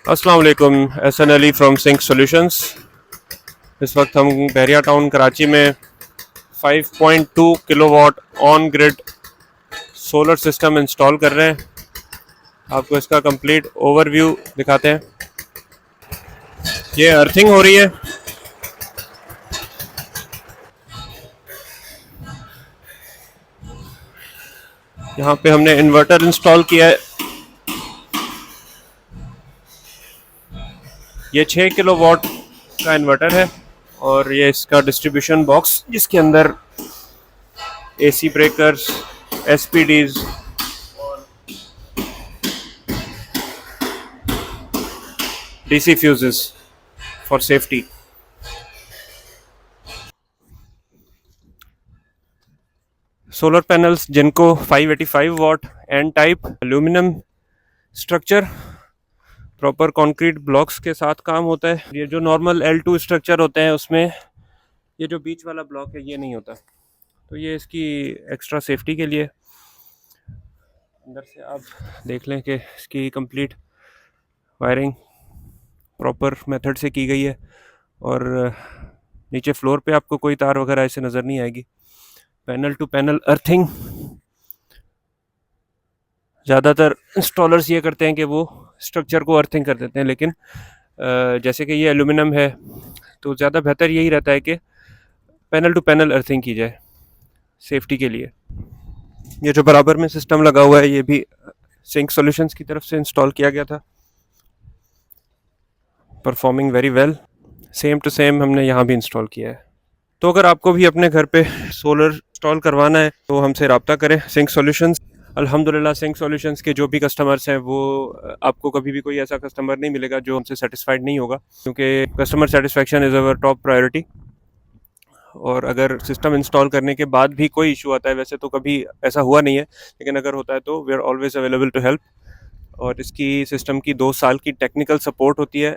अस्सलाम वालेकुम। Ehsan Ali from Sync Solutions. इस वक्त हम बहरिया टाउन कराची में 5.2 kilowatt on grid solar system install कर रहे हैं। आपको इसका कंप्लीट ओवरव्यू दिखाते हैं। ये अर्थिंग हो रही है। यहाँ पे हमने इन्वर्टर इंस्टॉल किया है। ये 6 किलोवाट का इन्वर्टर है और ये इसका डिस्ट्रीब्यूशन बॉक्स जिसके अंदर AC breakers, SPDs, DC fuses for safety. Solar panels जिनको 585 watt N type aluminium structure proper concrete blocks के साथ काम होता है। ये जो नॉर्मल L2 स्ट्रक्चर होते हैं उसमें ये जो बीच वाला ब्लॉक है ये नहीं होता, तो ये इसकी एक्स्ट्रा सेफ्टी के लिए। अंदर से आप देख लें कि इसकी कंप्लीट वायरिंग प्रॉपर मेथड से की गई है और नीचे फ्लोर पे आपको कोई तार वगैरह ऐसे नज़र नहीं आएगी। पैनल टू पैनल अर्थिंग ज़्यादातर इंस्टॉलर्स ये करते हैं कि वो स्ट्रक्चर को अर्थिंग कर देते हैं, लेकिन जैसे कि ये एल्यूमिनियम है तो ज़्यादा बेहतर यही रहता है कि पैनल टू पैनल अर्थिंग की जाए सेफ्टी के लिए। ये जो बराबर में सिस्टम लगा हुआ है ये भी सिंक सॉल्यूशंस की तरफ से इंस्टॉल किया गया था। Performing very well. Same to same हमने यहाँ भी इंस्टॉल किया है। तो अगर आपको भी अपने घर पे सोलर इंस्टॉल करवाना है तो हमसे रब्ता करें। सिंक सॉल्यूशंस, अल्हम्दुलिल्लाह सिंक सॉल्यूशंस के जो भी कस्टमर्स हैं वो आपको कभी भी कोई ऐसा कस्टमर नहीं मिलेगा जो हमसे सेटिस्फाइड नहीं होगा, क्योंकि customer satisfaction is our top priority. और अगर सिस्टम इंस्टॉल करने के बाद भी कोई इशू आता है, वैसे तो कभी ऐसा हुआ नहीं है, लेकिन अगर होता है तो we are always available to help. और इसकी सिस्टम की 2 साल की टेक्निकल सपोर्ट होती है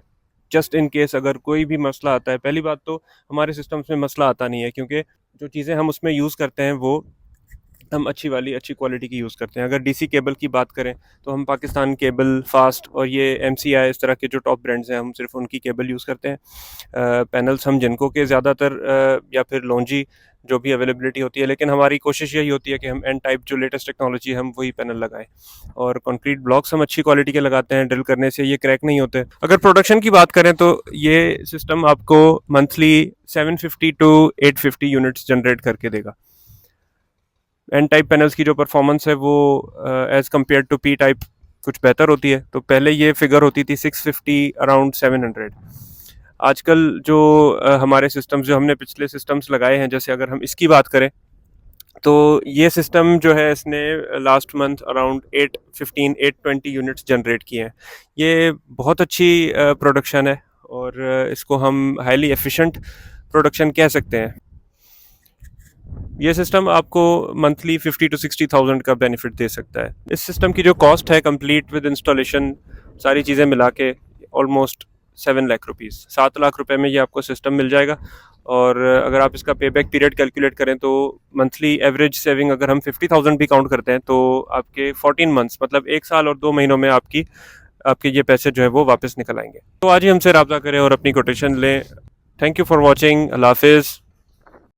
जस्ट इन केस अगर कोई भी मसला आता है। पहली बात तो हमारे सिस्टम्स में मसला आता नहीं है, क्योंकि जो चीज़ें हम उसमें यूज़ करते हैं वो हम अच्छी क्वालिटी की यूज़ करते हैं। अगर डीसी केबल की बात करें तो हम पाकिस्तान केबल, फास्ट और ये एमसीआई इस तरह के जो टॉप ब्रांड्स हैं हम सिर्फ उनकी केबल यूज़ करते हैं। पैनल्स हम जिनको के ज़्यादातर या फिर लॉन्जी जो भी अवेलेबिलिटी होती है, लेकिन हमारी कोशिश यही होती है कि हम एन टाइप जो लेटेस्ट टेक्नोलॉजी है हम वही पैनल लगाएं। और कंक्रीट ब्लॉक्स हम अच्छी क्वालिटी के लगाते हैं, ड्रिल करने से ये क्रैक नहीं होते। अगर प्रोडक्शन की बात करें तो ये सिस्टम आपको मंथली 750 टू 850 यूनिट्स जनरेट करके देगा। एन टाइप पैनल्स की जो परफॉर्मेंस है वो as compare to P type कुछ बेहतर होती है। तो पहले ये फिगर होती थी 650 अराउंड 700। आजकल जो हमारे सिस्टम्स जो हमने पिछले सिस्टम्स लगाए हैं, जैसे अगर हम इसकी बात करें तो ये सिस्टम जो है इसने last month around 820 units generate किए हैं। ये बहुत अच्छी प्रोडक्शन है और इसको हम हाईली एफिशिएंट प्रोडक्शन कह सकते हैं। ये सिस्टम आपको मंथली 50 to 60,000 का बेनिफिट दे सकता है। इस सिस्टम की जो कॉस्ट है कंप्लीट विद इंस्टॉलेशन सारी चीज़ें मिला के ऑलमोस्ट 7 लाख रुपीज़, 7 लाख रुपए में ये आपको सिस्टम मिल जाएगा। और अगर आप इसका पे बैक पीरियड कैलकुलेट करें तो मंथली एवरेज सेविंग अगर हम 50,000 भी काउंट करते हैं तो आपके 14 मंथ्स मतलब 1 साल और 2 महीनों में आपके ये पैसे जो है वो वापस निकल आएंगे। तो आज ही हमसे रब्ता करें और अपनी कोटेशन लें। Thank you for watching. अल्लाह हाफिज़।